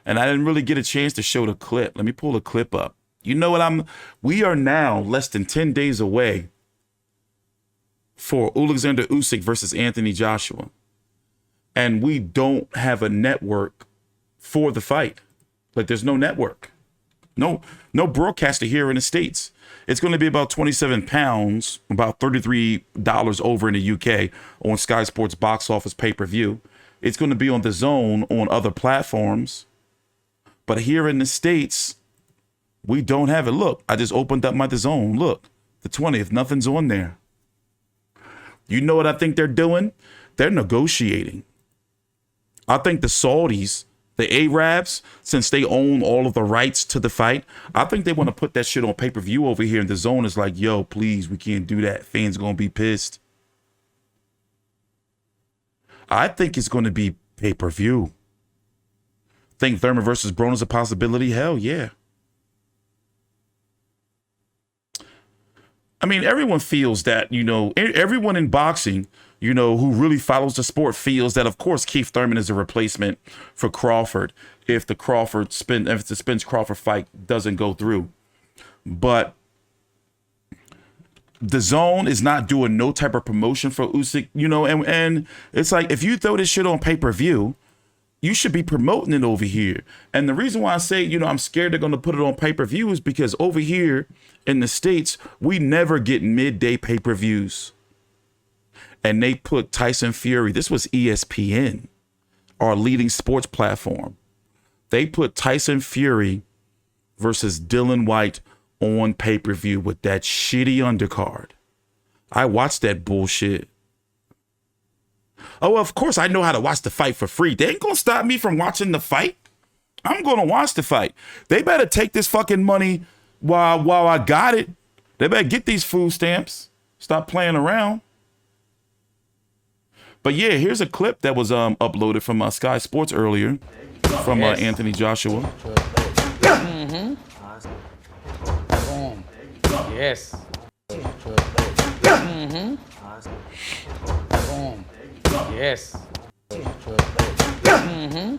And I didn't really get a chance to show the clip. Let me pull the clip up. You know what we are now less than 10 days away for Oleksandr Usyk versus Anthony Joshua. And we don't have a network for the fight. Like, there's no network. No broadcaster here in the States. It's going to be about 27 pounds, about $33 over in the UK on Sky Sports box office pay-per-view. It's going to be on DAZN on other platforms. But here in the States, we don't have it. Look, I just opened up my DAZN. Look, the 20th, nothing's on there. You know what I think they're doing? They're negotiating. I think the Saudis, the Arabs, since they own all of the rights to the fight, I think they want to put that shit on pay-per-view over here. And DAZN is like, yo, please, we can't do that. Fans going to be pissed. I think it's going to be pay-per-view. Think Thurman versus Broner is a possibility? Hell yeah. I mean, everyone feels that, you know, everyone in boxing, you know, who really follows the sport feels that, of course, Keith Thurman is a replacement for Crawford if the Spence Crawford fight doesn't go through. But DAZN is not doing no type of promotion for Usyk, you know, and it's like, if you throw this shit on pay-per-view, you should be promoting it over here. And the reason why I say, you know, I'm scared they're going to put it on pay-per-view is because over here in the States, we never get midday pay-per-views. And they put Tyson Fury, this was ESPN, our leading sports platform. They put Tyson Fury versus Dylan White on pay-per-view with that shitty undercard. I watched that bullshit. Oh, of course, I know how to watch the fight for free. They ain't gonna stop me from watching the fight. I'm gonna watch the fight. They better take this fucking money while I got it. They better get these food stamps. Stop playing around. But yeah, here's a clip that was uploaded from Sky Sports earlier from Anthony Joshua. Mm-hmm. Boom. Yes. Mm-hmm. Boom. Yes. Mm-hmm.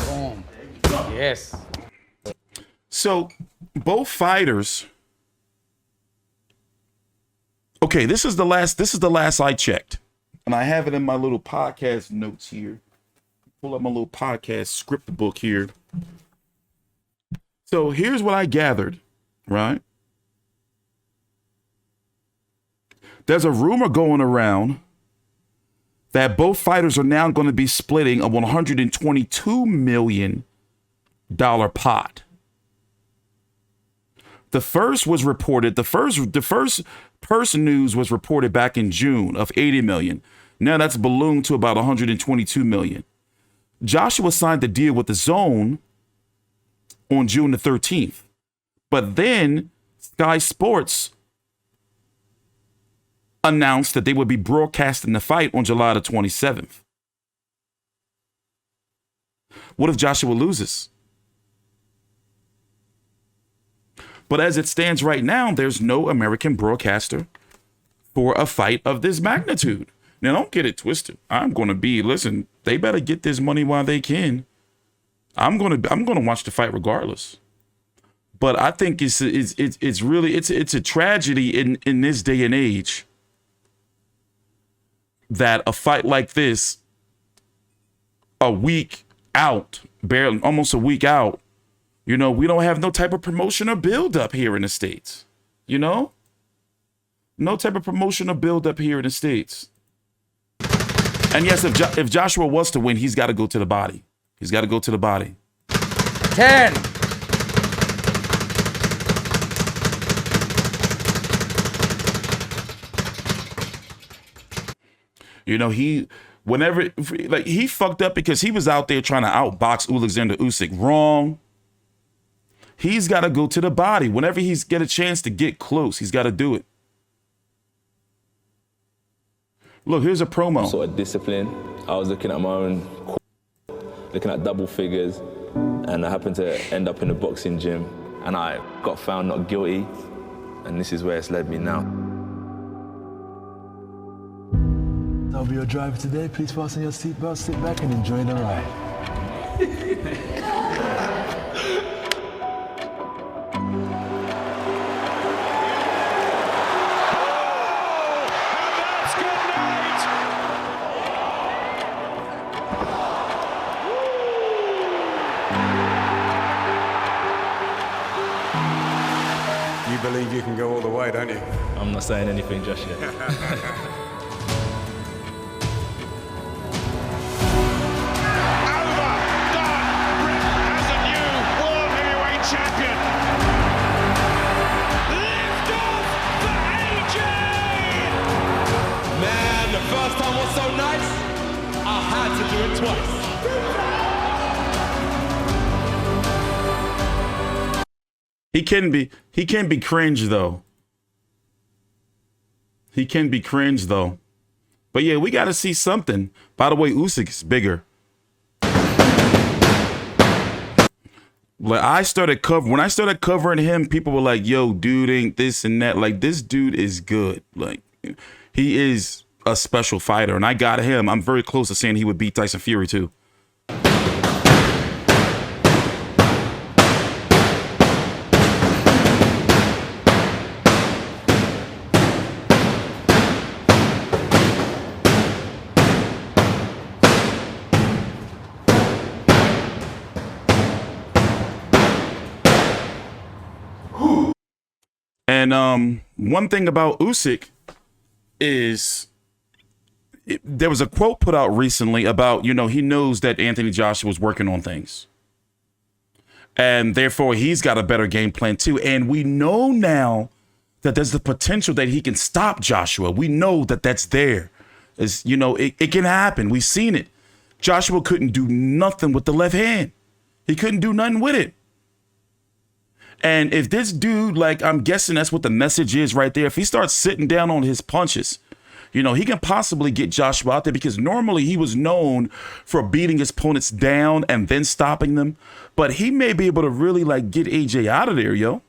Boom. Yes. So both fighters. Okay, this is the last I checked. And I have it in my little podcast notes here. Pull up my little podcast script book here. So here's what I gathered, right? There's a rumor going around that both fighters are now going to be splitting a $122 million pot. The first person news was reported back in June of 80 million. Now that's ballooned to about 122 million. Joshua signed the deal with DAZN on June the 13th. But then Sky Sports announced that they would be broadcasting the fight on July the 27th. What if Joshua loses? But as it stands right now, there's no American broadcaster for a fight of this magnitude. Now, don't get it twisted. I'm going to listen, they better get this money while they can. I'm going to watch the fight regardless. But I think it's a tragedy in this day and age that a fight like this, a week out, barely almost a week out, you know, we don't have no type of promotion or build up here in the States, you know? No type of promotion or build up here in the States. And yes, if Joshua was to win, he's got to go to the body. He's got to go to the body. 10. You know, he fucked up because he was out there trying to outbox Oleksandr Usyk. Wrong. He's got to go to the body. Whenever he's get a chance to get close, he's got to do it. Look, here's a promo. Sort of discipline. I was looking at my own, looking at double figures, and I happened to end up in a boxing gym, and I got found not guilty, and this is where it's led me now. I'll be your driver today. Please fasten your seatbelt, sit back, and enjoy the ride. believe you can go all the way, don't you? I'm not saying anything just yet. Twice. He can be cringe though. He can be cringe though. But yeah, we got to see something. By the way, Usyk is bigger. Like when I started covering him, people were like, "Yo, dude ain't this and that." Like, this dude is good. Like, he is a special fighter, and I got him. I'm very close to saying he would beat Tyson Fury too. And one thing about Usyk is there was a quote put out recently about, you know, he knows that Anthony Joshua was working on things. And therefore, he's got a better game plan too. And we know now that there's the potential that he can stop Joshua. We know that that's there. It's, you know, it can happen. We've seen it. Joshua couldn't do nothing with the left hand. He couldn't do nothing with it. And if this dude, like, I'm guessing that's what the message is right there. If he starts sitting down on his punches, you know, he can possibly get Joshua out there, because normally he was known for beating his opponents down and then stopping them. But he may be able to really, like, get AJ out of there, yo.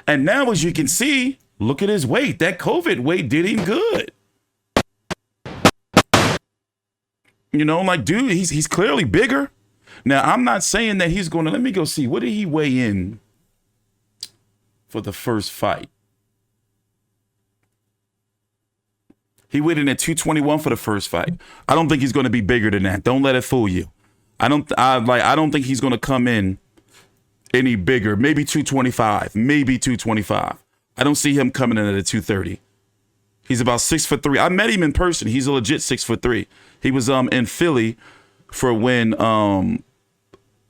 And now, as you can see, look at his weight. That COVID weight did him good. You know, like, dude, he's clearly bigger. Now, I'm not saying that he's going to, let me go see. What did he weigh in for the first fight? He weighed in at 221 for the first fight. I don't think he's going to be bigger than that. Don't let it fool you. I don't think he's going to come in any bigger. Maybe 225, maybe 225. I don't see him coming in at a 230. He's about 6'3". I met him in person. He's a legit 6'3". He was in Philly for when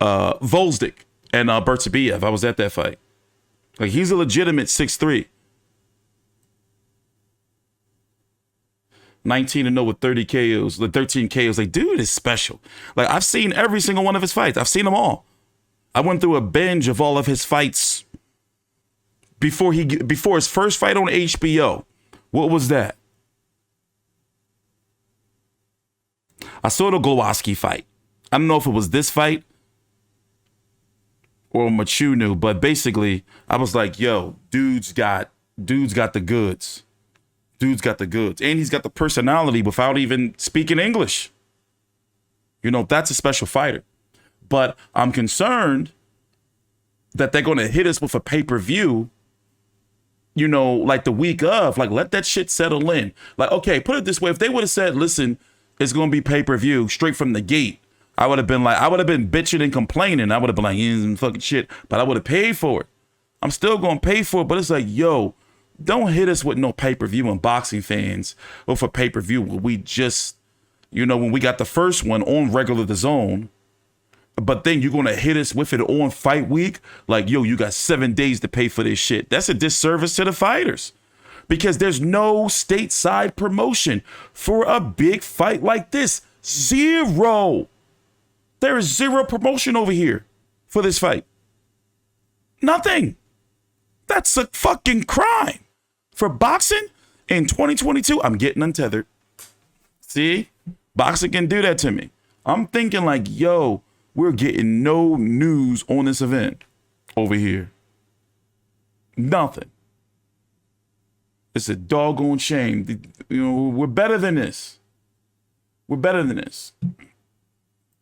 Volzdik and Bertabiev. I was at that fight. Like, he's a legitimate 6'3". 19-0 with 30 KOs, like 13 KOs. Like, dude is special. Like, I've seen every single one of his fights. I've seen them all. I went through a binge of all of his fights before his first fight on HBO. What was that? I saw the Glowacki fight. I don't know if it was this fight or Machunu, but basically I was like, yo, dude's got the goods. Dude's got the goods. And he's got the personality without even speaking English. You know, that's a special fighter. But I'm concerned that they're going to hit us with a pay-per-view, you know, like the week of. Like, let that shit settle in. Like, okay, put it this way. If they would have said, listen, it's going to be pay-per-view straight from the gate, I would have been bitching and complaining. I would have been like, fucking shit. But I would have paid for it. I'm still going to pay for it. But it's like, yo, don't hit us with no pay-per-view and boxing fans or for pay-per-view. We just, you know, when we got the first one on regular DAZN, but then you're going to hit us with it on fight week. Like, yo, you got 7 days to pay for this shit. That's a disservice to the fighters, because there's no stateside promotion for a big fight like this. Zero. There is zero promotion over here for this fight. Nothing. That's a fucking crime. For boxing in 2022, I'm getting untethered. See? Boxing can do that to me. I'm thinking like, yo, we're getting no news on this event over here. Nothing. It's a doggone shame. You know, we're better than this. We're better than this.